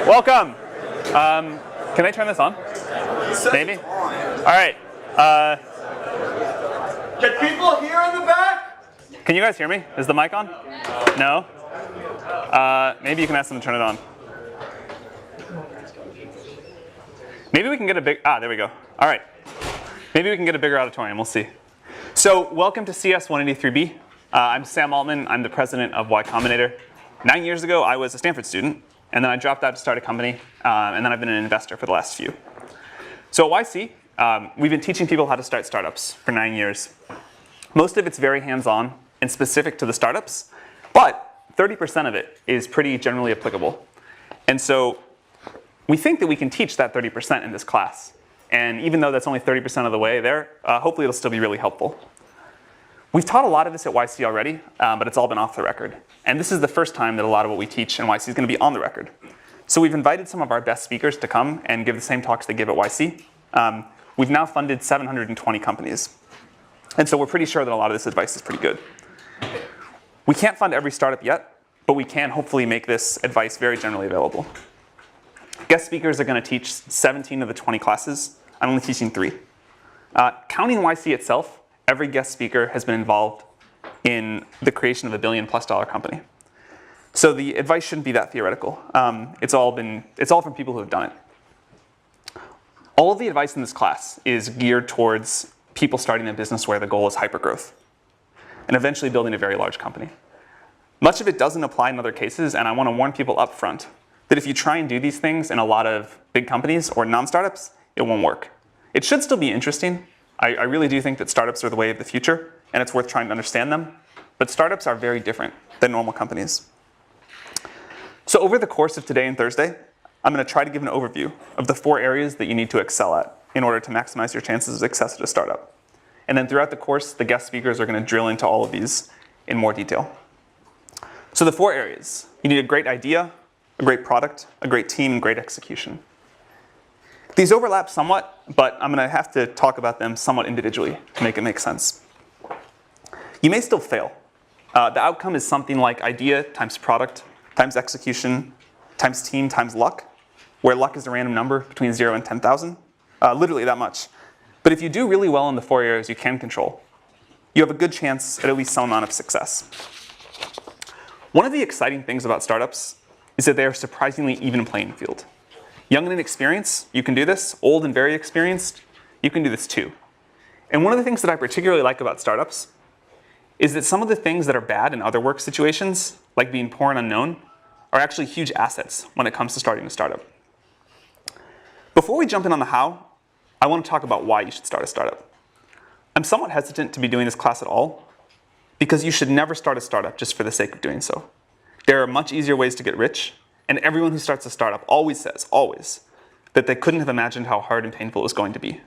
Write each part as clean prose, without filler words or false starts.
Welcome. Can I turn this on? Maybe? All right. Can people hear in the back? Can you guys hear me? Is the mic on? No? Maybe you can ask them to turn it on. Maybe we can get a big, there we go. All right. Maybe we can get a bigger auditorium, we'll see. So welcome to CS 183B. I'm Sam Altman, I'm the president of Y Combinator. 9 years ago, I was a Stanford student, and then I dropped out to start a company, and then I've been an investor for the last few. So at YC, we've been teaching people how to start startups for 9 years. Most of it's very hands-on and specific to the startups, but 30% of it is pretty generally applicable. And so we think that we can teach that 30% in this class. And even though that's only 30% of the way there, hopefully it'll still be really helpful. We've taught a lot of this at YC already, but it's all been off the record. And this is the first time that a lot of what we teach in YC is going to be on the record. So we've invited some of our best speakers to come and give the same talks they give at YC. We've now funded 720 companies. And so we're pretty sure that a lot of this advice is pretty good. We can't fund every startup yet, but we can hopefully make this advice very generally available. Guest speakers are going to teach 17 of the 20 classes. I'm only teaching 3. Counting YC itself, every guest speaker has been involved in the creation of a $1 billion+ company. So the advice shouldn't be that theoretical. It's all from people who have done it. All of the advice in this class is geared towards people starting a business where the goal is hypergrowth and eventually building a very large company. Much of it doesn't apply in other cases, and I want to warn people up front that if you try and do these things in a lot of big companies or non-startups, it won't work. It should still be interesting. I really do think that startups are the way of the future, and it's worth trying to understand them. But startups are very different than normal companies. So over the course of today and Thursday, I'm going to try to give an overview of the 4 areas that you need to excel at in order to maximize your chances of success at a startup. And then throughout the course, the guest speakers are going to drill into all of these in more detail. So the 4 areas. You need a great idea, a great product, a great team, and great execution. These overlap somewhat, but I'm going to have to talk about them somewhat individually to make it make sense. You may still fail. The outcome is something like idea times product times execution times team times luck, where luck is a random number between 0 and 10,000, literally that much. But if you do really well in the 4 areas you can control, you have a good chance at least some amount of success. One of the exciting things about startups is that they are surprisingly even playing field. Young and inexperienced, you can do this. Old and very experienced, you can do this too. And one of the things that I particularly like about startups is that some of the things that are bad in other work situations, like being poor and unknown, are actually huge assets when it comes to starting a startup. Before we jump in on the how, I want to talk about why you should start a startup. I'm somewhat hesitant to be doing this class at all, because you should never start a startup just for the sake of doing so. There are much easier ways to get rich, and everyone who starts a startup always says, that they couldn't have imagined how hard and painful it was going to be.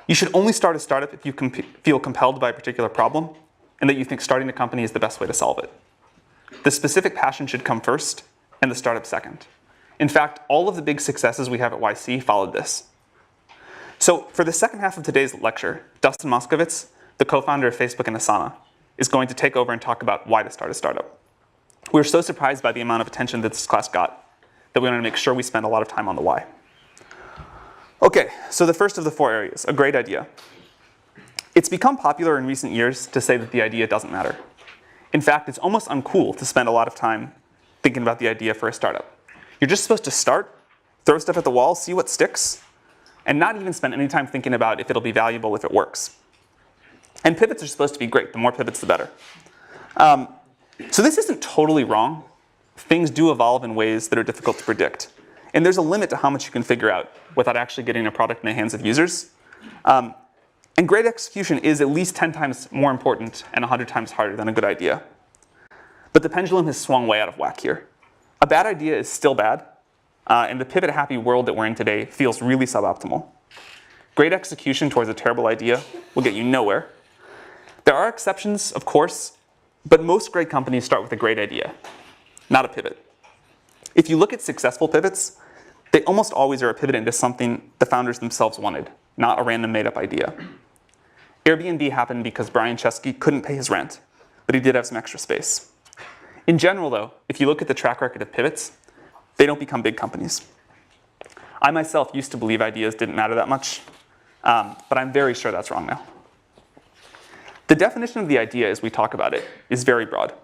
You should only start a startup if you feel compelled by a particular problem, and that you think starting a company is the best way to solve it. The specific passion should come first, and the startup second. In fact, all of the big successes we have at YC followed this. So for the second half of today's lecture, Dustin Moskovitz, the co-founder of Facebook and Asana, is going to take over and talk about why to start a startup. We were so surprised by the amount of attention that this class got that we wanted to make sure we spend a lot of time on the why. Okay, so the first of the 4 areas, a great idea. It's become popular in recent years to say that the idea doesn't matter. In fact, it's almost uncool to spend a lot of time thinking about the idea for a startup. You're just supposed to start, throw stuff at the wall, see what sticks, and not even spend any time thinking about if it'll be valuable if it works. And pivots are supposed to be great. The more pivots, the better. So this isn't totally wrong. Things do evolve in ways that are difficult to predict. And there's a limit to how much you can figure out without actually getting a product in the hands of users. And great execution is at least 10 times more important and 100 times harder than a good idea. But the pendulum has swung way out of whack here. A bad idea is still bad, and the pivot-happy world that we're in today feels really suboptimal. Great execution towards a terrible idea will get you nowhere. There are exceptions, of course, but most great companies start with a great idea, not a pivot. If you look at successful pivots, they almost always are a pivot into something the founders themselves wanted, not a random made-up idea. Airbnb happened because Brian Chesky couldn't pay his rent, but he did have some extra space. In general, though, if you look at the track record of pivots, They don't become big companies. I myself used to believe ideas didn't matter that much, but I'm very sure that's wrong now. The definition of the idea as we talk about it is very broad.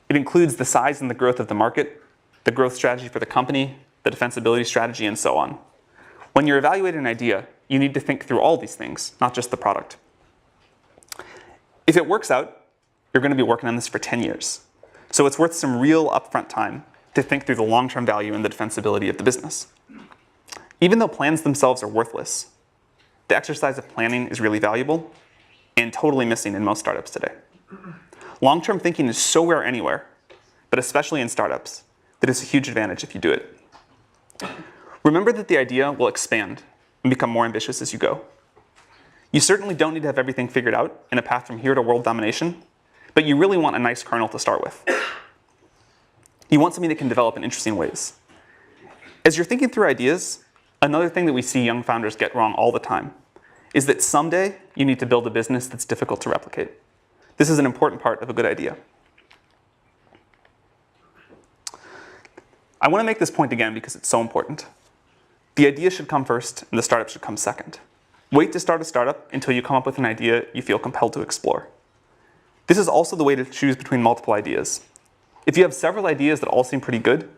It includes the size and the growth of the market, the growth strategy for the company, the defensibility strategy, and so on. When you're evaluating an idea, you need to think through all these things, not just the product. If it works out, you're going to be working on this for 10 years. So it's worth some real upfront time to think through the long-term value and the defensibility of the business. Even though plans themselves are worthless, the exercise of planning is really valuable and totally missing in most startups today. Long-term thinking is so rare anywhere, but especially in startups, that it's a huge advantage if you do it. Remember that the idea will expand and become more ambitious as you go. You certainly don't need to have everything figured out in a path from here to world domination, but you really want a nice kernel to start with. You want something that can develop in interesting ways. As you're thinking through ideas, another thing that we see young founders get wrong all the time is that someday you need to build a business that's difficult to replicate. This is an important part of a good idea. I want to make this point again because it's so important. The idea should come first and the startup should come second. Wait to start a startup until you come up with an idea you feel compelled to explore. This is also the way to choose between multiple ideas. If you have several ideas that all seem pretty good,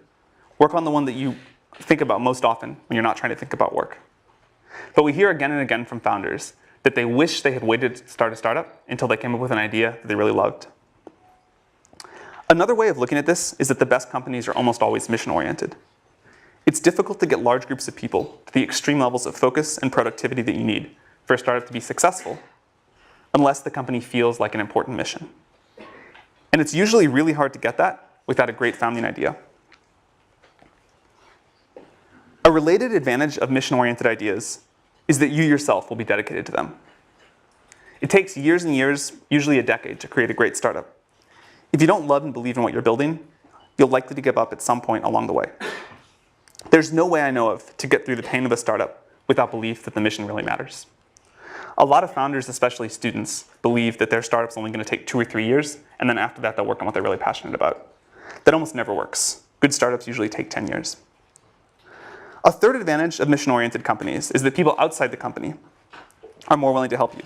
work on the one that you think about most often when you're not trying to think about work. But we hear again and again from founders that they wish they had waited to start a startup until they came up with an idea that they really loved. Another way of looking at this is that the best companies are almost always mission-oriented. It's difficult to get large groups of people to the extreme levels of focus and productivity that you need for a startup to be successful, unless the company feels like an important mission. And it's usually really hard to get that without a great founding idea. A related advantage of mission-oriented ideas is that you yourself will be dedicated to them. It takes years and years, usually a decade, to create a great startup. If you don't love and believe in what you're building, you'll likely to give up at some point along the way. There's no way I know of to get through the pain of a startup without belief that the mission really matters. A lot of founders, especially students, believe that their startup's only going to take 2 or 3 years, and then after that they'll work on what they're really passionate about. That almost never works. Good startups usually take 10 years. A third advantage of mission-oriented companies is that people outside the company are more willing to help you.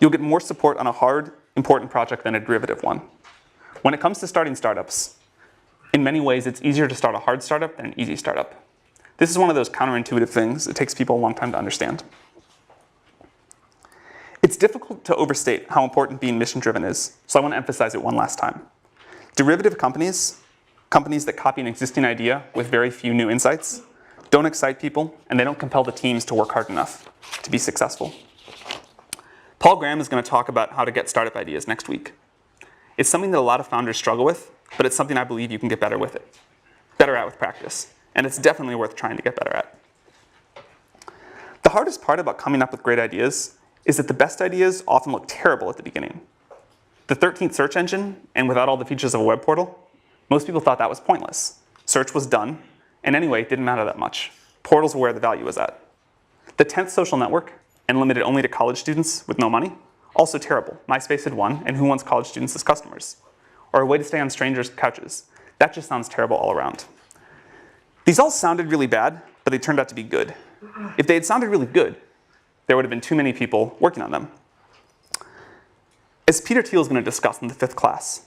You'll get more support on a hard, important project than a derivative one. When it comes to starting startups, in many ways it's easier to start a hard startup than an easy startup. This is one of those counterintuitive things that takes people a long time to understand. It's difficult to overstate how important being mission-driven is, so I want to emphasize it one last time. Derivative companies, companies that copy an existing idea with very few new insights, don't excite people, and they don't compel the teams to work hard enough to be successful. Paul Graham is going to talk about how to get startup ideas next week. It's something that a lot of founders struggle with, but it's something I believe you can get better at with practice, and it's definitely worth trying to get better at. The hardest part about coming up with great ideas is that the best ideas often look terrible at the beginning. The 13th search engine, and without all the features of a web portal, most people thought that was pointless. Search was done, and anyway, it didn't matter that much. Portals were where the value was at. The 10th social network, and limited only to college students with no money, also terrible. MySpace had won, and who wants college students as customers? Or a way to stay on strangers' couches. That just sounds terrible all around. These all sounded really bad, but they turned out to be good. If they had sounded really good, there would have been too many people working on them. As Peter Thiel is going to discuss in the 5th class,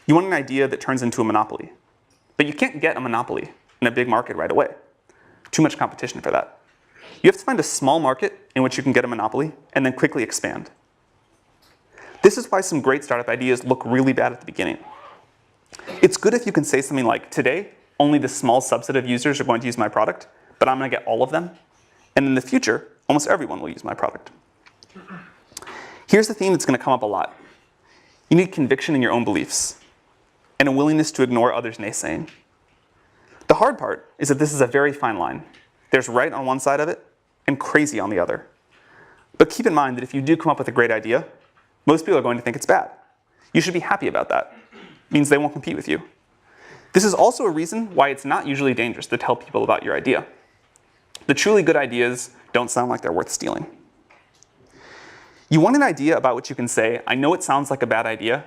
you want an idea that turns into a monopoly. But you can't get a monopoly in a big market right away. Too much competition for that. You have to find a small market in which you can get a monopoly and then quickly expand. This is why some great startup ideas look really bad at the beginning. It's good if you can say something like, today, only this small subset of users are going to use my product, but I'm going to get all of them. And in the future, almost everyone will use my product. Here's the theme that's going to come up a lot. You need conviction in your own beliefs and a willingness to ignore others' naysaying. The hard part is that this is a very fine line. There's right on one side of it and crazy on the other. But keep in mind that if you do come up with a great idea, most people are going to think it's bad. You should be happy about that. It means they won't compete with you. This is also a reason why it's not usually dangerous to tell people about your idea. The truly good ideas don't sound like they're worth stealing. You want an idea about which you can say, I know it sounds like a bad idea,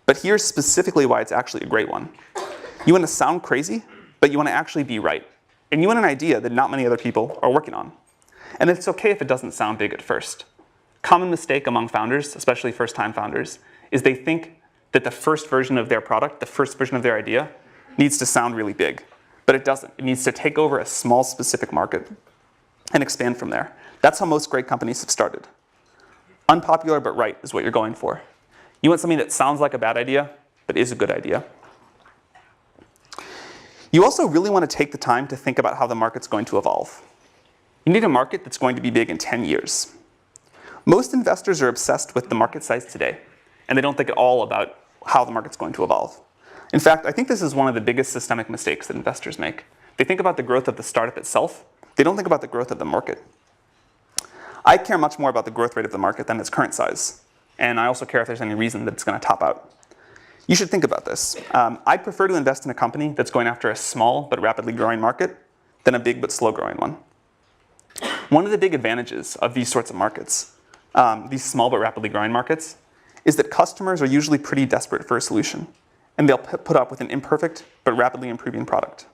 but here's specifically why it's actually a great one. You want to sound crazy, but you want to actually be right. and you want an idea that not many other people are working on. And it's okay if it doesn't sound big at first. Common mistake among founders, especially first-time founders, is they think that the first version of their product, the first version of their idea, needs to sound really big. But it doesn't. It needs to take over a small specific market and expand from there. That's how most great companies have started. Unpopular but right is what you're going for. You want something that sounds like a bad idea, but is a good idea. You also really want to take the time to think about how the market's going to evolve. You need a market that's going to be big in 10 years. Most investors are obsessed with the market size today, and they don't think at all about how the market's going to evolve. In fact, I think this is one of the biggest systemic mistakes that investors make. They think about the growth of the startup itself. They don't think about the growth of the market. I care much more about the growth rate of the market than its current size. And I also care if there's any reason that it's going to top out. You should think about this. I'd prefer to invest in a company that's going after a small but rapidly growing market than a big but slow growing one. One of the big advantages of these sorts of markets, these small but rapidly growing markets, is that customers are usually pretty desperate for a solution. And they'll put up with an imperfect but rapidly improving product.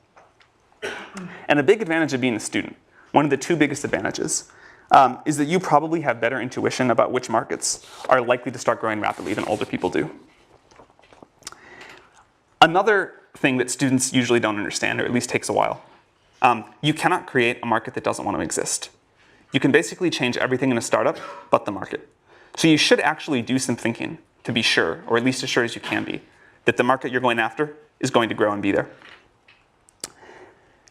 And a big advantage of being a student, one of the two biggest advantages, is that you probably have better intuition about which markets are likely to start growing rapidly than older people do. Another thing that students usually don't understand, or at least takes a while, you cannot create a market that doesn't want to exist. You can basically change everything in a startup but the market. So you should actually do some thinking to be sure, or at least as sure as you can be, that the market you're going after is going to grow and be there.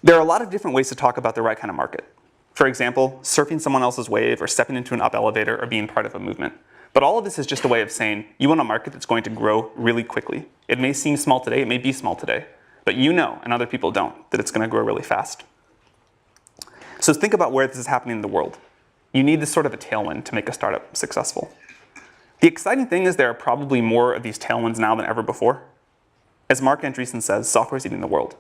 There are a lot of different ways to talk about the right kind of market. For example, surfing someone else's wave, or stepping into an up elevator, or being part of a movement. But all of this is just a way of saying you want a market that's going to grow really quickly. It may seem small today, it may be small today, but you know, and other people don't, that it's going to grow really fast. So think about where this is happening in the world. You need this sort of a tailwind to make a startup successful. The exciting thing is there are probably more of these tailwinds now than ever before. As Mark Andreessen says, software's eating the world.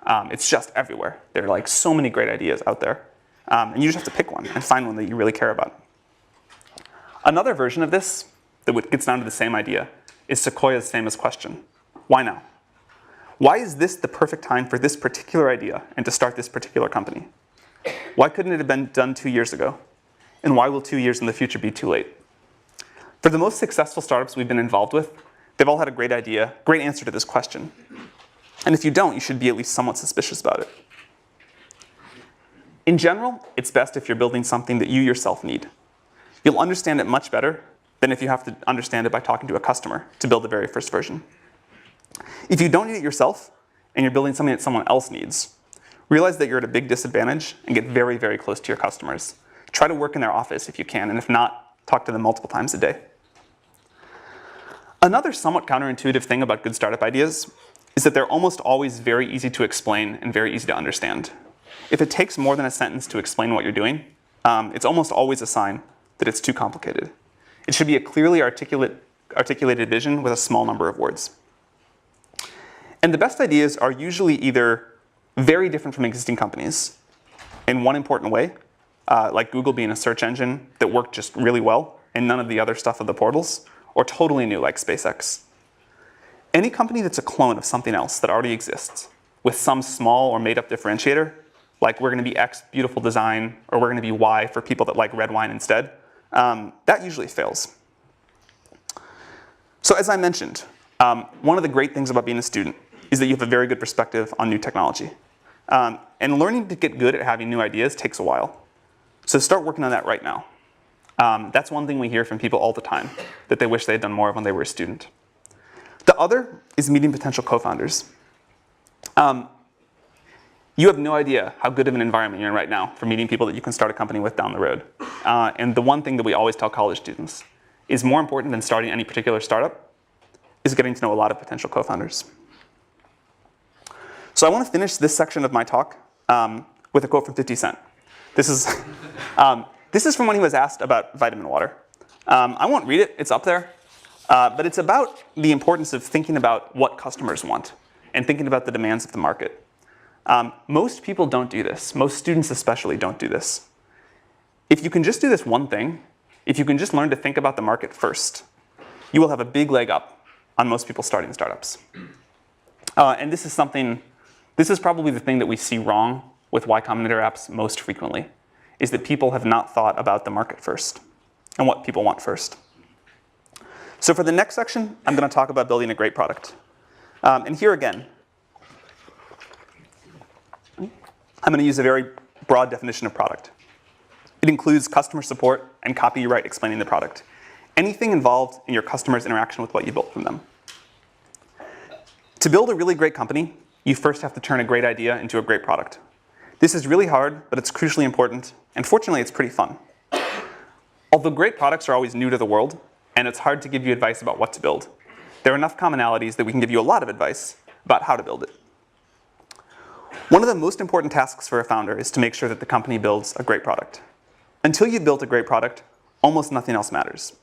It's just everywhere. There are like so many great ideas out there. And you just have to pick one and find one that you really care about. Another version of this that gets down to the same idea is Sequoia's famous question, why now? Why is this the perfect time for this particular idea and to start this particular company? Why couldn't it have been done 2 years ago? And why will 2 years in the future be too late? For the most successful startups we've been involved with, they've all had a great idea, great answer to this question. And if you don't, you should be at least somewhat suspicious about it. In general, it's best if you're building something that you yourself need. You'll understand it much better than if you have to understand it by talking to a customer to build the very first version. If you don't need it yourself, and you're building something that someone else needs, realize that you're at a big disadvantage and get very, very close to your customers. Try to work in their office if you can, and if not, talk to them multiple times a day. Another somewhat counterintuitive thing about good startup ideas is that they're almost always very easy to explain and very easy to understand. If it takes more than a sentence to explain what you're doing, it's almost always a sign that it's too complicated. It should be a clearly articulated vision with a small number of words. And the best ideas are usually either very different from existing companies in one important way, like Google being a search engine that worked just really well and none of the other stuff of the portals, or totally new like SpaceX. Any company that's a clone of something else that already exists with some small or made up differentiator, like we're going to be X beautiful design, or we're going to be Y for people that like red wine instead, that usually fails. So as I mentioned, one of the great things about being a student is that you have a very good perspective on new technology. And learning to get good at having new ideas takes a while. So start working on that right now. That's one thing we hear from people all the time, that they wish they had done more of when they were a student. The other is meeting potential co-founders. You have no idea how good of an environment you're in right now for meeting people that you can start a company with down the road. And the one thing that we always tell college students is more important than starting any particular startup is getting to know a lot of potential co-founders. So I want to finish this section of my talk with a quote from 50 Cent. This is from when he was asked about vitamin water. I won't read it, it's up there. But it's about the importance of thinking about what customers want and thinking about the demands of the market. Most people don't do this. Most students especially don't do this. If you can just do this one thing, if you can just learn to think about the market first, you will have a big leg up on most people starting startups. And this is probably the thing that we see wrong with Y Combinator apps most frequently is that people have not thought about the market first and what people want first. So for the next section, I'm going to talk about building a great product. And here again, I'm going to use a very broad definition of product. It includes customer support and copyright explaining the product. Anything involved in your customer's interaction with what you built from them. To build a really great company, you first have to turn a great idea into a great product. This is really hard, but it's crucially important, and fortunately, it's pretty fun. Although great products are always new to the world, and it's hard to give you advice about what to build, there are enough commonalities that we can give you a lot of advice about how to build it. One of the most important tasks for a founder is to make sure that the company builds a great product. Until you've built a great product, almost nothing else matters.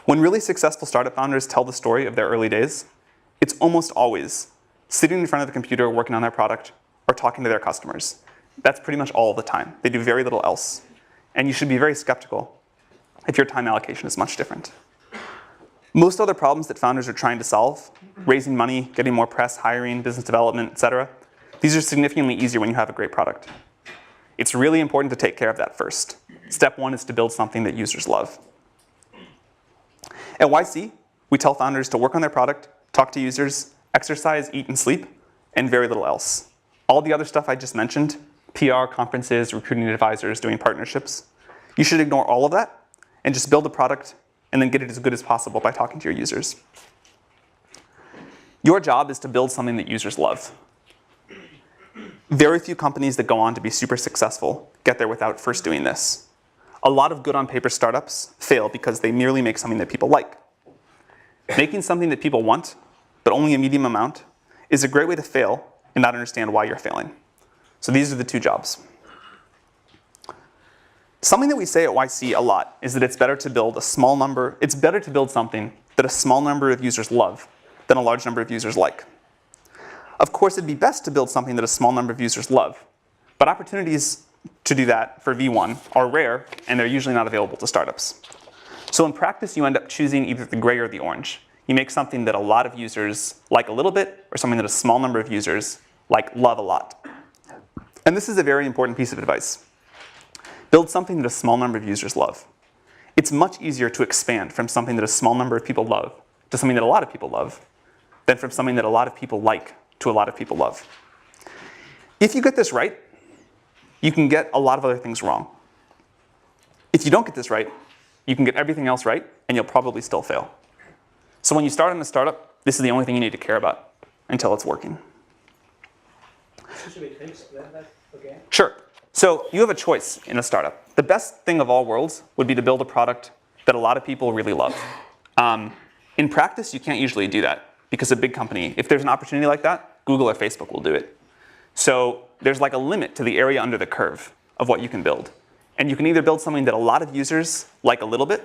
When really successful startup founders tell the story of their early days, it's almost always sitting in front of the computer working on their product or talking to their customers. That's pretty much all the time. They do very little else. And you should be very skeptical if your time allocation is much different. Most other problems that founders are trying to solve, raising money, getting more press, hiring, business development, etc., these are significantly easier when you have a great product. It's really important to take care of that first. Step one is to build something that users love. At YC, we tell founders to work on their product, talk to users, exercise, eat, and sleep, and very little else. All the other stuff I just mentioned, PR, conferences, recruiting advisors, doing partnerships, you should ignore all of that and just build a product and then get it as good as possible by talking to your users. Your job is to build something that users love. Very few companies that go on to be super successful get there without first doing this. A lot of good on paper startups fail because they merely make something that people like. Making something that people want, but only a medium amount, is a great way to fail and not understand why you're failing. So these are the two jobs. Something that we say at YC a lot is that it's better to build something that a small number of users love than a large number of users like. Of course, it'd be best to build something that a small number of users love, but opportunities to do that for V1 are rare, and they're usually not available to startups. So in practice, you end up choosing either the gray or the orange. You make something that a lot of users like a little bit, or something that a small number of users love a lot. And this is a very important piece of advice. Build something that a small number of users love. It's much easier to expand from something that a small number of people love to something that a lot of people love than from something that a lot of people like to a lot of people love. If you get this right, you can get a lot of other things wrong. If you don't get this right, you can get everything else right, and you'll probably still fail. So when you start in a startup, this is the only thing you need to care about until it's working. Should we explain that again? Sure. So you have a choice in a startup. The best thing of all worlds would be to build a product that a lot of people really love. In practice, you can't usually do that because a big company, if there's an opportunity like that, Google or Facebook will do it. So there's a limit to the area under the curve of what you can build. And you can either build something that a lot of users like a little bit,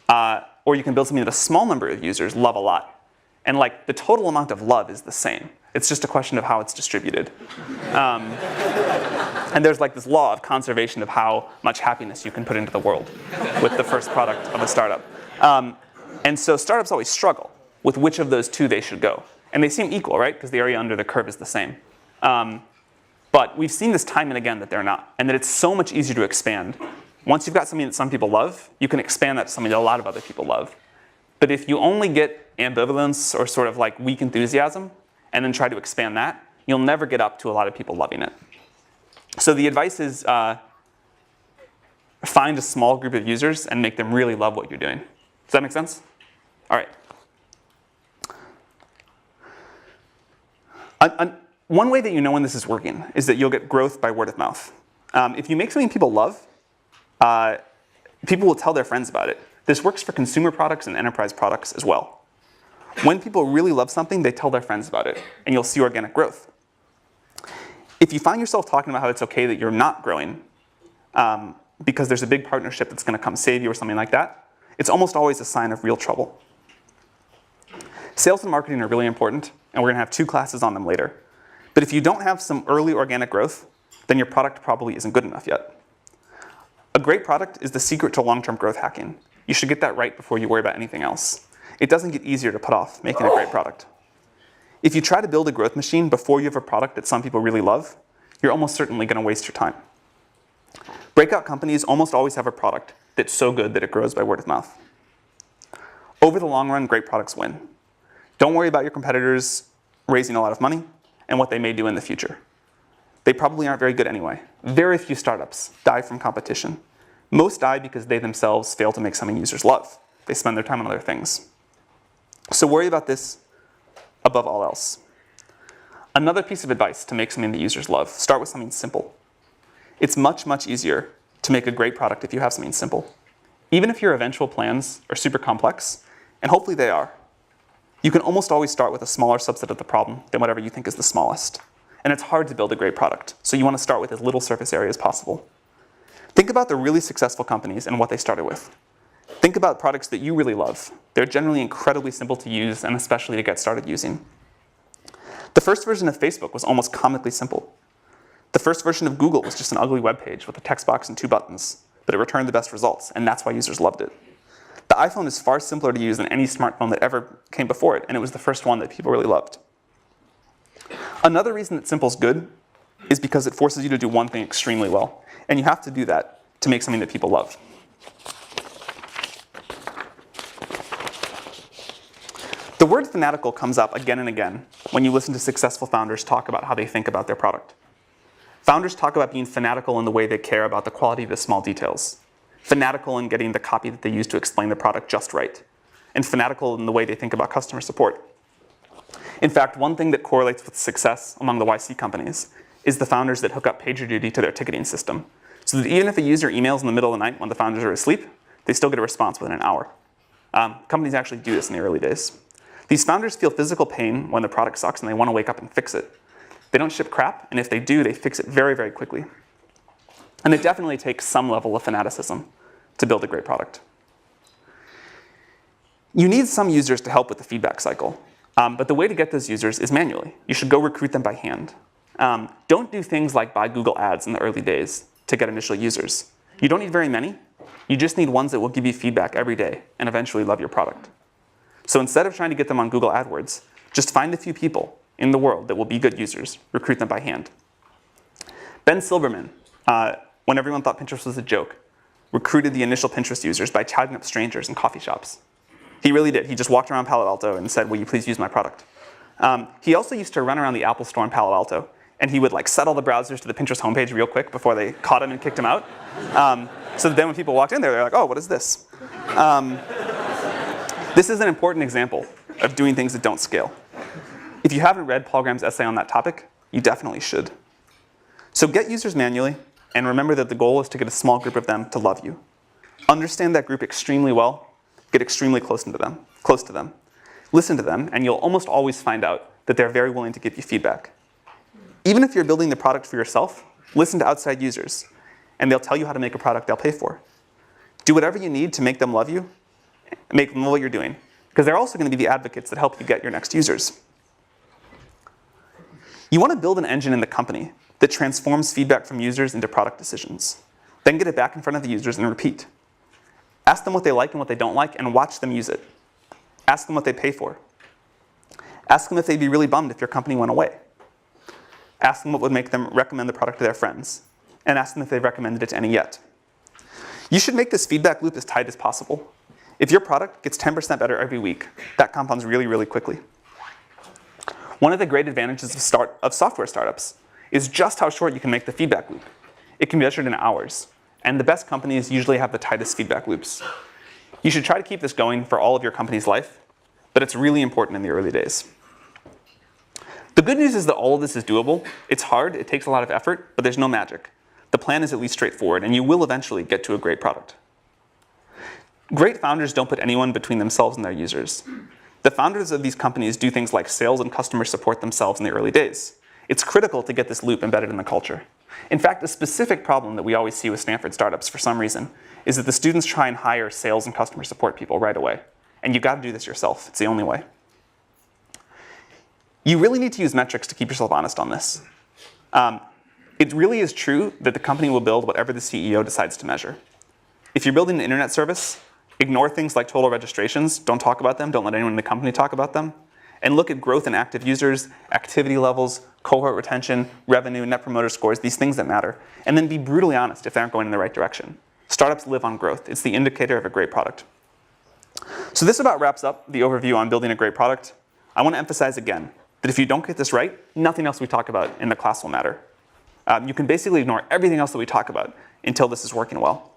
or you can build something that a small number of users love a lot. And the total amount of love is the same. It's just a question of how it's distributed. And there's this law of conservation of how much happiness you can put into the world with the first product of a startup. And so startups always struggle with which of those two they should go. And they seem equal, right? Because the area under the curve is the same. But we've seen this time and again that they're not, and that it's so much easier to expand. Once you've got something that some people love, you can expand that to something that a lot of other people love. But if you only get ambivalence or sort of weak enthusiasm, and then try to expand that, you'll never get up to a lot of people loving it. So the advice is find a small group of users and make them really love what you're doing. Does that make sense? All right. One way that you know when this is working is that you'll get growth by word of mouth. If you make something people love, people will tell their friends about it. This works for consumer products and enterprise products as well. When people really love something, they tell their friends about it, and you'll see organic growth. If you find yourself talking about how it's okay that you're not growing because there's a big partnership that's going to come save you or something like that, it's almost always a sign of real trouble. Sales and marketing are really important, and we're going to have 2 classes on them later. But if you don't have some early organic growth, then your product probably isn't good enough yet. A great product is the secret to long-term growth hacking. You should get that right before you worry about anything else. It doesn't get easier to put off making a great product. If you try to build a growth machine before you have a product that some people really love, you're almost certainly going to waste your time. Breakout companies almost always have a product that's so good that it grows by word of mouth. Over the long run, great products win. Don't worry about your competitors raising a lot of money and what they may do in the future. They probably aren't very good anyway. Very few startups die from competition. Most die because they themselves fail to make something users love. They spend their time on other things. So worry about this above all else. Another piece of advice to make something that users love, start with something simple. It's much, much easier to make a great product if you have something simple. Even if your eventual plans are super complex, and hopefully they are, you can almost always start with a smaller subset of the problem than whatever you think is the smallest. And it's hard to build a great product, so you want to start with as little surface area as possible. Think about the really successful companies and what they started with. Think about products that you really love. They're generally incredibly simple to use and especially to get started using. The first version of Facebook was almost comically simple. The first version of Google was just an ugly web page with a text box and 2 buttons, but it returned the best results, and that's why users loved it. The iPhone is far simpler to use than any smartphone that ever came before it, and it was the first one that people really loved. Another reason that simple is good is because it forces you to do one thing extremely well, and you have to do that to make something that people love. The word fanatical comes up again and again when you listen to successful founders talk about how they think about their product. Founders talk about being fanatical in the way they care about the quality of the small details, fanatical in getting the copy that they use to explain the product just right, and fanatical in the way they think about customer support. In fact, one thing that correlates with success among the YC companies is the founders that hook up PagerDuty to their ticketing system, so that even if a user emails in the middle of the night when the founders are asleep, they still get a response within an hour. Companies actually do this in the early days. These founders feel physical pain when the product sucks and they want to wake up and fix it. They don't ship crap, and if they do, they fix it very, very quickly. And it definitely takes some level of fanaticism to build a great product. You need some users to help with the feedback cycle, but the way to get those users is manually. You should go recruit them by hand. Don't do things like buy Google Ads in the early days to get initial users. You don't need very many. You just need ones that will give you feedback every day and eventually love your product. So instead of trying to get them on Google AdWords, just find a few people in the world that will be good users, recruit them by hand. Ben Silverman, when everyone thought Pinterest was a joke, recruited the initial Pinterest users by chatting up strangers in coffee shops. He really did. He just walked around Palo Alto and said, will you please use my product? He also used to run around the Apple store in Palo Alto, and he would set all the browsers to the Pinterest homepage real quick before they caught him and kicked him out. So that then when people walked in there, they're like, oh, what is this? This is an important example of doing things that don't scale. If you haven't read Paul Graham's essay on that topic, you definitely should. So get users manually, and remember that the goal is to get a small group of them to love you. Understand that group extremely well, get extremely close to them. Listen to them, and you'll almost always find out that they're very willing to give you feedback. Even if you're building the product for yourself, listen to outside users, and they'll tell you how to make a product they'll pay for. Do whatever you need to make them love you, make them love what you're doing, because they're also going to be the advocates that help you get your next users. You want to build an engine in the company that transforms feedback from users into product decisions. Then get it back in front of the users and repeat. Ask them what they like and what they don't like, and watch them use it. Ask them what they pay for. Ask them if they'd be really bummed if your company went away. Ask them what would make them recommend the product to their friends. And ask them if they've recommended it to any yet. You should make this feedback loop as tight as possible. If your product gets 10% better every week, that compounds really, really quickly. One of the great advantages of software startups is just how short you can make the feedback loop. It can be measured in hours, and the best companies usually have the tightest feedback loops. You should try to keep this going for all of your company's life, but it's really important in the early days. The good news is that all of this is doable. It's hard, it takes a lot of effort, but there's no magic. The plan is at least straightforward, and you will eventually get to a great product. Great founders don't put anyone between themselves and their users. The founders of these companies do things like sales and customer support themselves in the early days. It's critical to get this loop embedded in the culture. In fact, a specific problem that we always see with Stanford startups for some reason is that the students try and hire sales and customer support people right away. And you've got to do this yourself. It's the only way. You really need to use metrics to keep yourself honest on this. It really is true that the company will build whatever the CEO decides to measure. If you're building an internet service, ignore things like total registrations. Don't talk about them. Don't let anyone in the company talk about them. and look at growth in active users, activity levels, cohort retention, revenue, net promoter scores, these things that matter, and then be brutally honest if they aren't going in the right direction. Startups live on growth. It's the indicator of a great product. So this about wraps up the overview on building a great product. I want to emphasize again that if you don't get this right, nothing else we talk about in the class will matter. You can basically ignore everything else that we talk about until this is working well.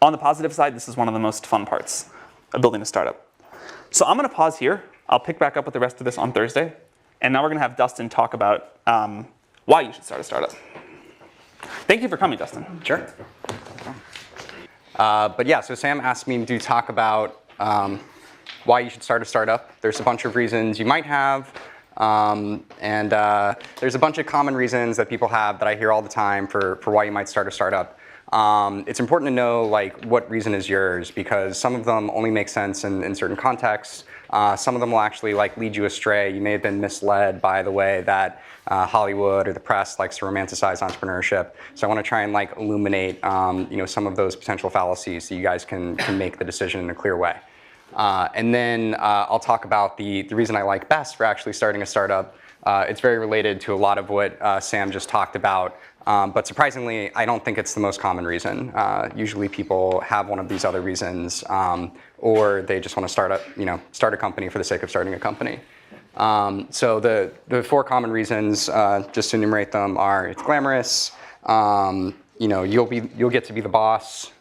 On the positive side, this is one of the most fun parts of building a startup. So I'm going to pause here. I'll pick back up with the rest of this on Thursday. And now we're going to have Dustin talk about why you should start a startup. Thank you for coming, Dustin. Sure. But yeah, so Sam asked me to talk about why you should start a startup. There's a bunch of reasons you might have. And there's a bunch of common reasons that people have that I hear all the time for why you might start a startup. It's important to know like what reason is yours, because some of them only make sense in certain contexts. Some of them will actually like lead you astray. You may have been misled by the way that Hollywood or the press likes to romanticize entrepreneurship. So I want to try and like illuminate some of those potential fallacies so you guys can make the decision in a clear way. And then I'll talk about the reason I like best for actually starting a startup. It's very related to a lot of what Sam just talked about. But surprisingly, I don't think it's the most common reason. Usually people have one of these other reasons, or they just want to start a company for the sake of starting a company. So the four common reasons, just to enumerate them, are it's glamorous, you'll get to be the boss,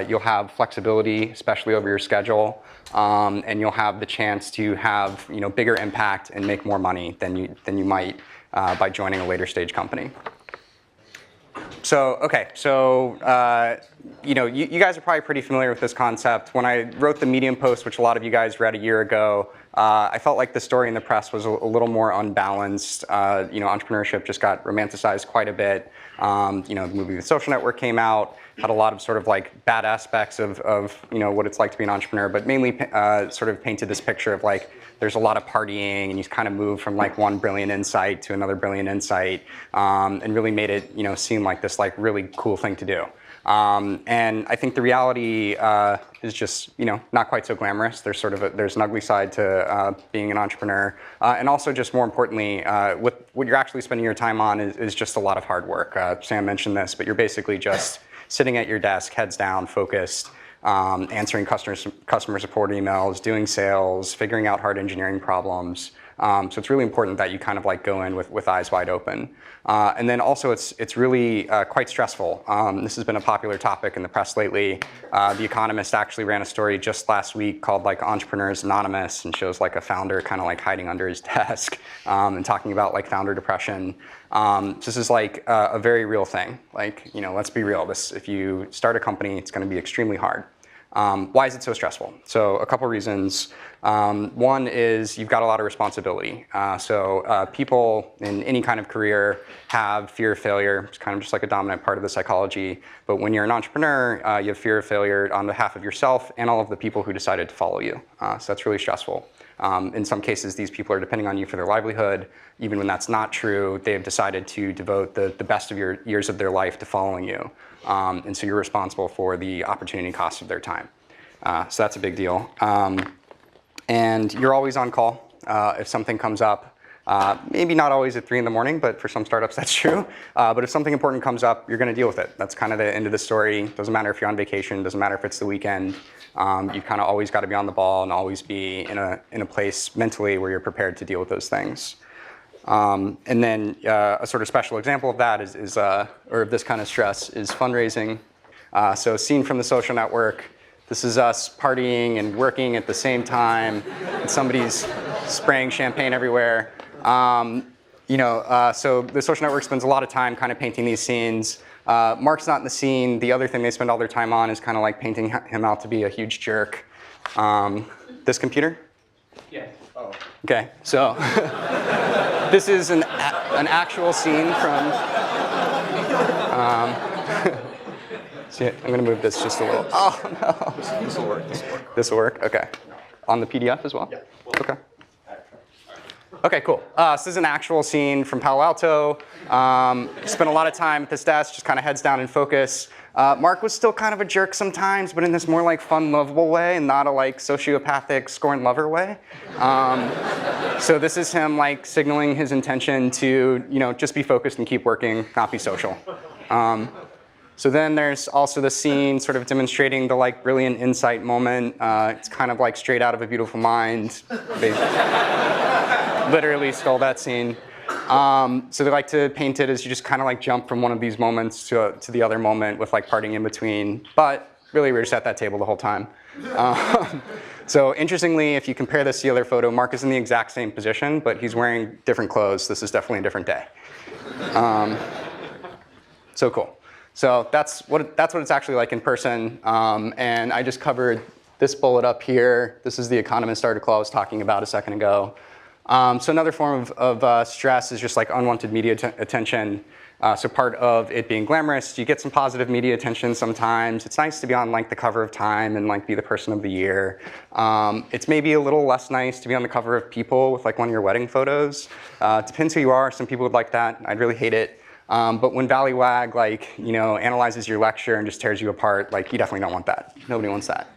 you'll have flexibility, especially over your schedule, and you'll have the chance to have bigger impact and make more money than you might by joining a later stage company. So, okay, you guys are probably pretty familiar with this concept. When I wrote the Medium post, which a lot of you guys read a year ago, I felt like the story in the press was a little more unbalanced. Entrepreneurship just got romanticized quite a bit. The movie The Social Network came out, had a lot of sort of like bad aspects of what it's like to be an entrepreneur, but mainly sort of painted this picture of like there's a lot of partying and you kind of move from like one brilliant insight to another brilliant insight, and really made it seem like this like really cool thing to do. And I think the reality is just not quite so glamorous. There's an ugly side to being an entrepreneur, and also just more importantly, what you're actually spending your time on is just a lot of hard work. Sam mentioned this, but you're basically just sitting at your desk, heads down, focused, answering customer support emails, doing sales, figuring out hard engineering problems. So it's really important that you kind of like go in with eyes wide open. And then also it's really quite stressful. This has been a popular topic in the press lately. The Economist actually ran a story just last week called like Entrepreneurs Anonymous, and shows like a founder kind of like hiding under his desk and talking about like founder depression. This is like a very real thing. Like, let's be real. If you start a company, it's going to be extremely hard. Why is it so stressful? So a couple reasons. One is you've got a lot of responsibility. So people in any kind of career have fear of failure. It's kind of just like a dominant part of the psychology. But when you're an entrepreneur, you have fear of failure on behalf of yourself and all of the people who decided to follow you. So that's really stressful. In some cases, these people are depending on you for their livelihood. Even when that's not true, they have decided to devote the best of your years of their life to following you. And so you're responsible for the opportunity cost of their time. So that's a big deal. And you're always on call if something comes up. Maybe not always at 3 in the morning, but for some startups that's true. But if something important comes up, you're going to deal with it. That's kind of the end of the story. Doesn't matter if you're on vacation, doesn't matter if it's the weekend. You've kind of always got to be on the ball and always be in a place mentally where you're prepared to deal with those things. And then a sort of special example of that or of this kind of stress is fundraising. So scene from The Social Network. This is us partying and working at the same time, and somebody's spraying champagne everywhere. So The Social Network spends a lot of time kind of painting these scenes. Mark's not in the scene. The other thing they spend all their time on is kind of like painting him out to be a huge jerk. This computer? Yeah. Oh. Okay, so this is an actual scene from. See, I'm going to move this just a little. Oh no. This will work. This will work. Okay. On the PDF as well. Yeah. Okay. Okay, cool. So this is an actual scene from Palo Alto. Spent a lot of time at this desk, just kind of heads down and focus. Mark was still kind of a jerk sometimes, but in this more like fun, lovable way, and not a like sociopathic scorn lover way. So this is him like signaling his intention to just be focused and keep working, not be social. So then there's also the scene sort of demonstrating the like brilliant insight moment. It's kind of like straight out of A Beautiful Mind. They literally stole that scene. So they like to paint it as you just kind of like jump from one of these moments to the other moment with like parting in between. But really, we're just at that table the whole time. So interestingly, if you compare this to the other photo, Mark is in the exact same position, but he's wearing different clothes. This is definitely a different day. So cool. So that's what it's actually like in person. And I just covered this bullet up here. This is the Economist article I was talking about a second ago. So another form of stress is just like unwanted media attention. So part of it being glamorous, you get some positive media attention sometimes. It's nice to be on like the cover of Time and like be the person of the year. It's maybe a little less nice to be on the cover of People with like one of your wedding photos. Depends who you are. Some people would like that. I'd really hate it. But when Valleywag like analyzes your lecture and just tears you apart, like you definitely don't want that. Nobody wants that.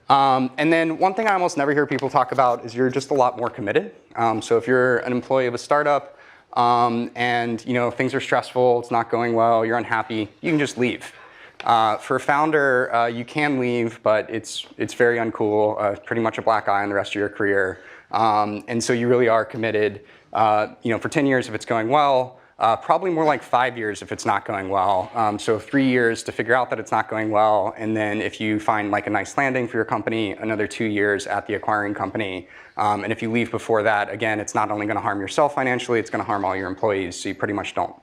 And then one thing I almost never hear people talk about is you're just a lot more committed. So if you're an employee of a startup and things are stressful, it's not going well, you're unhappy, you can just leave. For a founder, you can leave, but it's very uncool. Pretty much a black eye on the rest of your career. And so you really are committed. For 10 years if it's going well. Probably more like 5 years if it's not going well. So 3 years to figure out that it's not going well, and then if you find like a nice landing for your company, another 2 years at the acquiring company. And if you leave before that, again, it's not only going to harm yourself financially, it's going to harm all your employees, so you pretty much don't.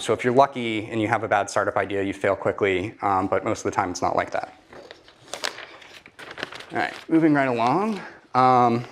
So if you're lucky and you have a bad startup idea, you fail quickly, but most of the time it's not like that. All right, moving right along. And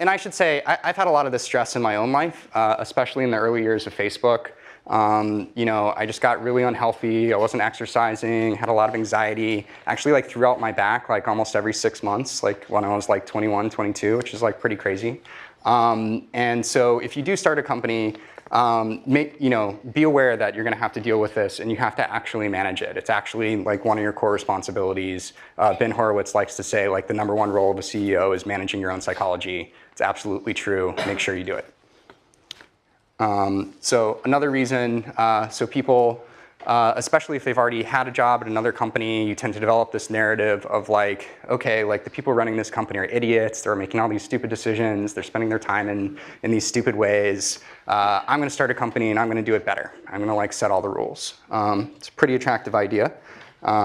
I should say, I've had a lot of this stress in my own life, especially in the early years of Facebook. I just got really unhealthy. I wasn't exercising, had a lot of anxiety, actually like threw out my back like almost every 6 months, like when I was like 21, 22, which is like pretty crazy. And so if you do start a company, be aware that you're going to have to deal with this and you have to actually manage it. It's actually like one of your core responsibilities. Ben Horowitz likes to say like the #1 role of a CEO is managing your own psychology. It's absolutely true. Make sure you do it. So another reason, people, especially if they've already had a job at another company, you tend to develop this narrative of like, okay, like the people running this company are idiots. They're making all these stupid decisions. They're spending their time in these stupid ways. I'm going to start a company and I'm going to do it better. I'm going to like set all the rules. It's a pretty attractive idea.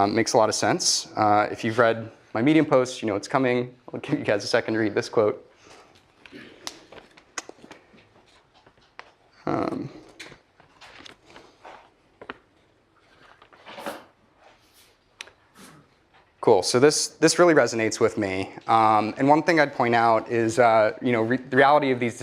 Makes a lot of sense. If you've read my Medium post, you know it's coming. I'll give you guys a second to read this quote. Cool. So this really resonates with me. And one thing I'd point out is, the reality of these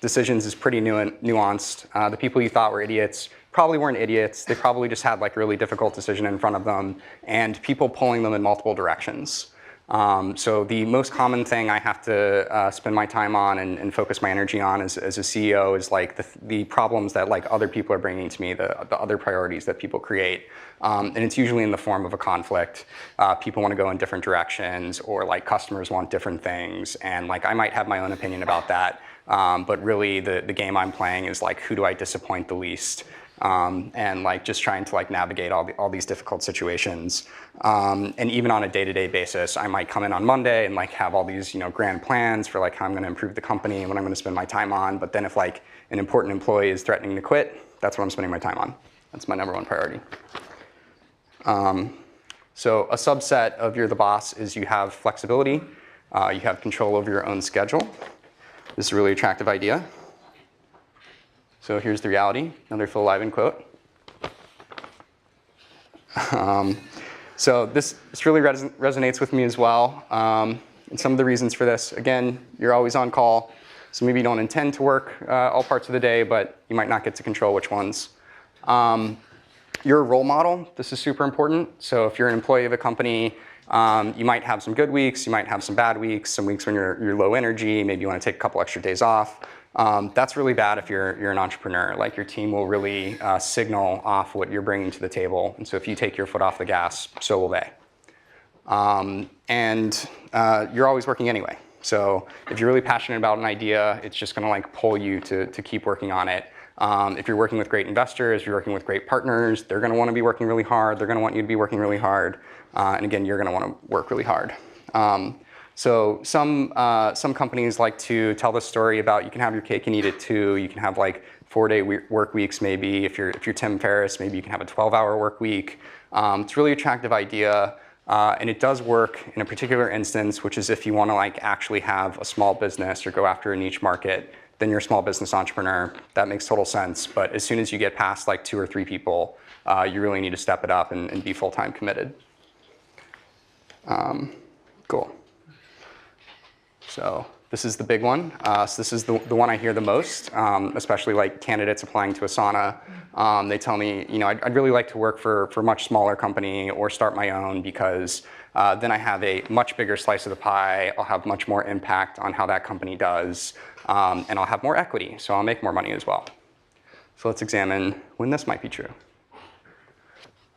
decisions is pretty nuanced. The people you thought were idiots probably weren't idiots. They probably just had like a really difficult decision in front of them, and people pulling them in multiple directions. So the most common thing I have to spend my time on and focus my energy on as a CEO is like the problems that like other people are bringing to me, the other priorities that people create. And it's usually in the form of a conflict. People want to go in different directions, or like customers want different things. And like I might have my own opinion about that. But really the game I'm playing is like, who do I disappoint the least? And like just trying to like navigate all these difficult situations. And even on a day-to-day basis, I might come in on Monday and like have all these grand plans for like how I'm going to improve the company and what I'm going to spend my time on. But then if like an important employee is threatening to quit, that's what I'm spending my time on. That's my #1 priority. So a subset of you're the boss is you have flexibility. You have control over your own schedule. This is a really attractive idea. So here's the reality, another Phil Liven quote. So this really resonates with me as well. And some of the reasons for this, again, you're always on call. So maybe you don't intend to work all parts of the day, but you might not get to control which ones. You're a role model. This is super important. So if you're an employee of a company, you might have some good weeks, you might have some bad weeks, some weeks when you're low energy, maybe you want to take a couple extra days off. That's really bad if you're an entrepreneur. Like your team will really signal off what you're bringing to the table. And so if you take your foot off the gas, so will they. You're always working anyway. So if you're really passionate about an idea, it's just gonna like pull you to keep working on it. If you're working with great investors, you're working with great partners, they're gonna wanna be working really hard, they're gonna want you to be working really hard. And again, you're gonna wanna work really hard. So some companies like to tell the story about you can have your cake and eat it too. You can have like 4-day work weeks maybe. If you're Tim Ferriss, maybe you can have a 12-hour work week. It's a really attractive idea. And it does work in a particular instance, which is if you want to like actually have a small business or go after a niche market, then you're a small business entrepreneur. That makes total sense. But as soon as you get past like 2 or 3 people, you really need to step it up and be full-time committed. Cool. So this is the big one. So this is the one I hear the most, especially like candidates applying to Asana. They tell me, you know, I'd really like to work for a much smaller company or start my own because then I have a much bigger slice of the pie. I'll have much more impact on how that company does, and I'll have more equity, so I'll make more money as well. So let's examine when this might be true.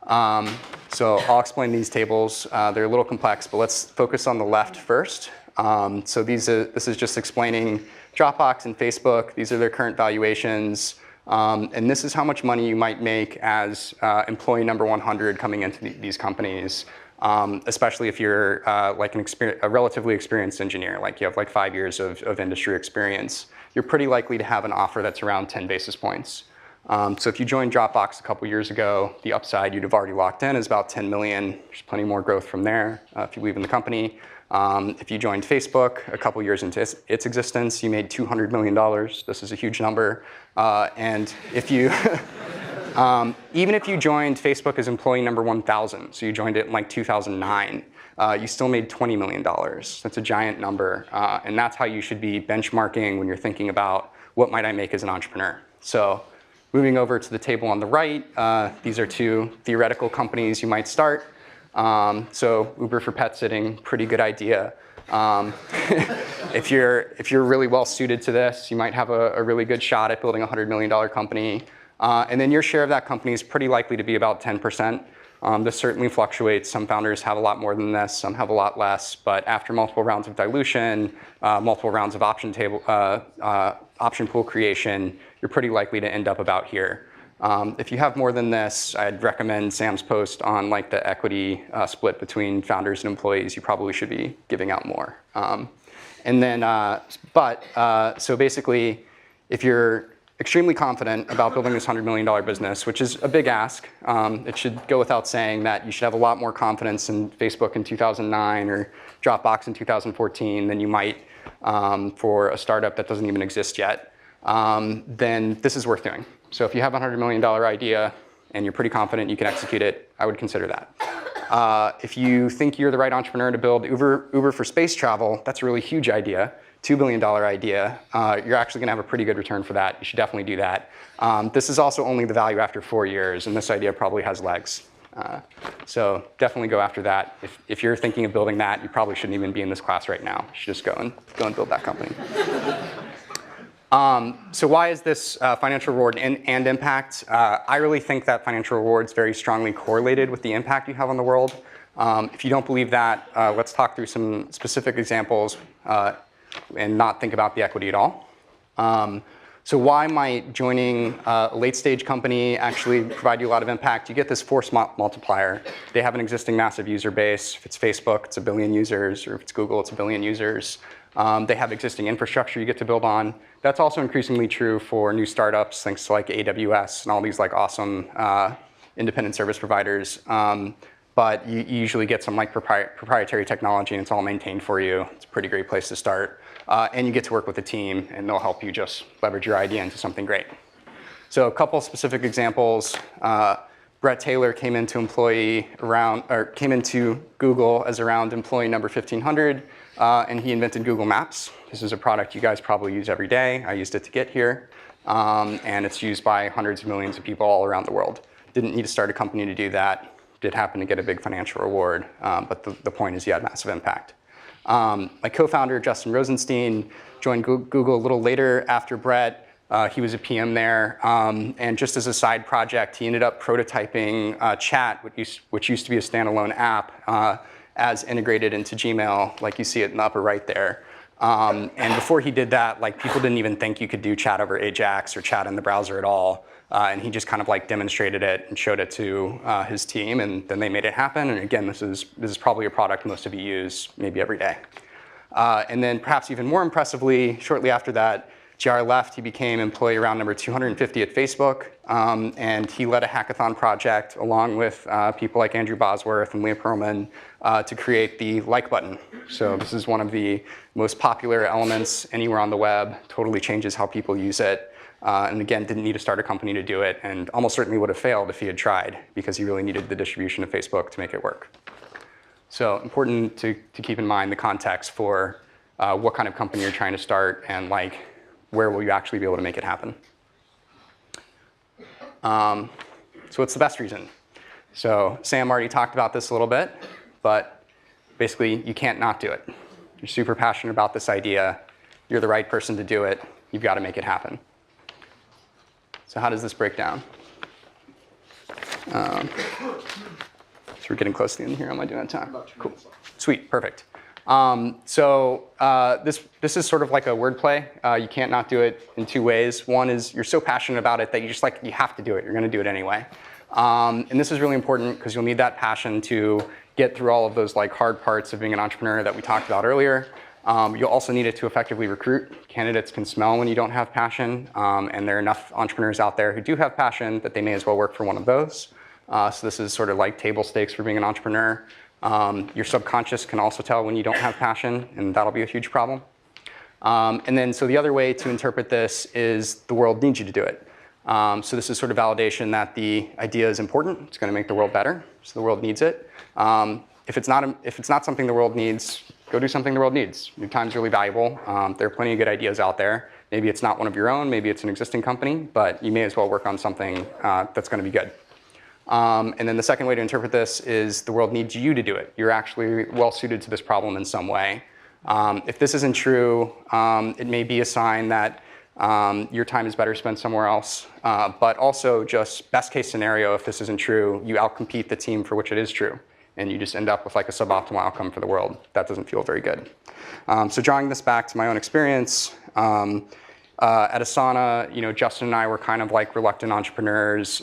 So I'll explain these tables. They're a little complex, but let's focus on the left first. So this is just explaining Dropbox and Facebook. These are their current valuations. And this is how much money you might make as employee number 100 coming into these companies, especially if you're like a relatively experienced engineer, like you have like 5 years of industry experience. You're pretty likely to have an offer that's around 10 basis points. So if you joined Dropbox a couple years ago, the upside you'd have already locked in is about 10 million. There's plenty more growth from there if you leave in the company. If you joined Facebook a couple years into its existence, you made $200 million. This is a huge number. And if you, even if you joined Facebook as employee number 1,000, so you joined it in like 2009, you still made $20 million. That's a giant number. And that's how you should be benchmarking when you're thinking about what might I make as an entrepreneur. So moving over to the table on the right, these are 2 theoretical companies you might start. So Uber for pet sitting, pretty good idea. If you're really well suited to this, you might have a really good shot at building a $100 million company. And then your share of that company is pretty likely to be about 10%. This certainly fluctuates. Some founders have a lot more than this, some have a lot less. But after multiple rounds of dilution, multiple rounds of option pool creation, you're pretty likely to end up about here. If you have more than this, I'd recommend Sam's post on like the equity split between founders and employees. You probably should be giving out more. So basically, if you're extremely confident about building this $100 million business, which is a big ask, it should go without saying that you should have a lot more confidence in Facebook in 2009 or Dropbox in 2014 than you might for a startup that doesn't even exist yet. Then this is worth doing. So if you have a $100 million idea and you're pretty confident you can execute it, I would consider that. If you think you're the right entrepreneur to build Uber for space travel, that's a really huge idea, $2 billion idea. You're actually gonna have a pretty good return for that. You should definitely do that. This is also only the value after 4 years, and this idea probably has legs. So definitely go after that. If you're thinking of building that, you probably shouldn't even be in this class right now. You should just go and build that company. So why is this financial reward and impact? I really think that financial reward is very strongly correlated with the impact you have on the world. If you don't believe that, let's talk through some specific examples and not think about the equity at all. So why might joining a late stage company actually provide you a lot of impact? You get this force multiplier. They have an existing massive user base. If it's Facebook, it's 1 billion users, or if it's Google, it's 1 billion users. They have existing infrastructure you get to build on. That's also increasingly true for new startups, thanks to like AWS and all these like awesome independent service providers. But you usually get some like proprietary technology and it's all maintained for you. It's a pretty great place to start. And you get to work with a team and they'll help you just leverage your idea into something great. So a couple specific examples. Brett Taylor came into Google as around employee number 1,500, and he invented Google Maps. This is a product you guys probably use every day. I used it to get here, and it's used by hundreds of millions of people all around the world. Didn't need to start a company to do that. Did happen to get a big financial reward, but the point is he had massive impact. My co-founder, Justin Rosenstein, joined Google a little later after Brett. He was a PM there. And just as a side project, he ended up prototyping Chat, which used to be a standalone app, as integrated into Gmail, like you see it in the upper right there. And before he did that, like, people didn't even think you could do chat over Ajax or chat in the browser at all. And he just kind of like demonstrated it and showed it to his team, and then they made it happen. And again, this is probably a product most of you use maybe every day. And then perhaps even more impressively, shortly after that, JR left. He became employee round number 250 at Facebook, and he led a hackathon project along with people like Andrew Bosworth and Leah Pearlman to create the like button. So this is one of the most popular elements anywhere on the web, totally changes how people use it. And again, didn't need to start a company to do it, and almost certainly would have failed if he had tried, because he really needed the distribution of Facebook to make it work. So important to keep in mind the context for what kind of company you're trying to start, and like, where will you actually be able to make it happen? So what's the best reason? So Sam already talked about this a little bit, but basically you can't not do it. You're super passionate about this idea. You're the right person to do it. You've got to make it happen. So how does this break down? So we're getting close to the end here. Am I doing that time? Cool. Sweet, perfect. This is sort of like a wordplay. You can't not do it in two ways. One is you're so passionate about it that you have to do it. You're going to do it anyway. And this is really important because you'll need that passion to get through all of those like hard parts of being an entrepreneur that we talked about earlier. You'll also need it to effectively recruit. Candidates can smell when you don't have passion, and there are enough entrepreneurs out there who do have passion that they may as well work for one of those. So this is sort of like table stakes for being an entrepreneur. Your subconscious can also tell when you don't have passion, and that'll be a huge problem. And then, so the other way to interpret this is the world needs you to do it. So this is sort of validation that the idea is important. It's going to make the world better, so the world needs it. If it's not something the world needs, go do something the world needs. Your time's really valuable. There are plenty of good ideas out there. Maybe it's not one of your own, maybe it's an existing company, but you may as well work on something that's going to be good. And then the second way to interpret this is the world needs you to do it. You're actually well suited to this problem in some way. If this isn't true, it may be a sign that your time is better spent somewhere else. But also, just best case scenario, if this isn't true, you outcompete the team for which it is true. And you just end up with like a suboptimal outcome for the world. That doesn't feel very good. So drawing this back to my own experience, at Asana, Justin and I were kind of like reluctant entrepreneurs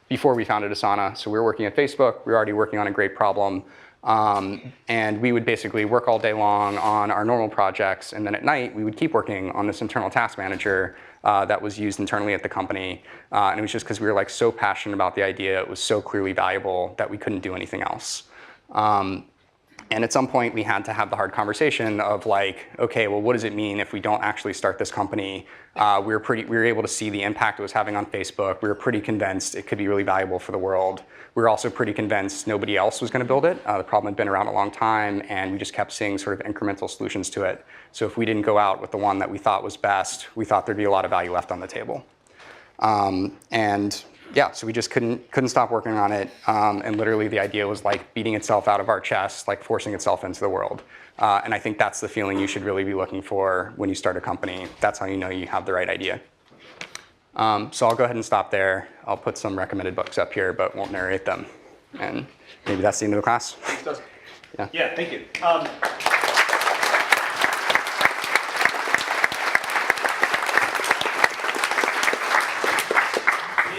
before we founded Asana. So we were working at Facebook. We were already working on a great problem. And we would basically work all day long on our normal projects. And then at night, we would keep working on this internal task manager that was used internally at the company. And it was just because we were like so passionate about the idea. It was so clearly valuable that we couldn't do anything else. And at some point, we had to have the hard conversation of like, okay, well, what does it mean if we don't actually start this company? We were able to see the impact it was having on Facebook. We were pretty convinced it could be really valuable for the world. We were also pretty convinced nobody else was going to build it. The problem had been around a long time, and we just kept seeing sort of incremental solutions to it. So if we didn't go out with the one that we thought was best, we thought there'd be a lot of value left on the table. And yeah, so we just couldn't stop working on it. And literally the idea was like beating itself out of our chest, like forcing itself into the world. And I think that's the feeling you should really be looking for when you start a company. That's how you know you have the right idea. So I'll go ahead and stop there. I'll put some recommended books up here, but won't narrate them. And maybe that's the end of the class. Thanks, Dustin. Yeah. Yeah, thank you.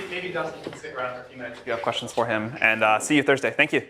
Maybe Dustin can stick around for a few minutes if you have questions for him. And see you Thursday. Thank you.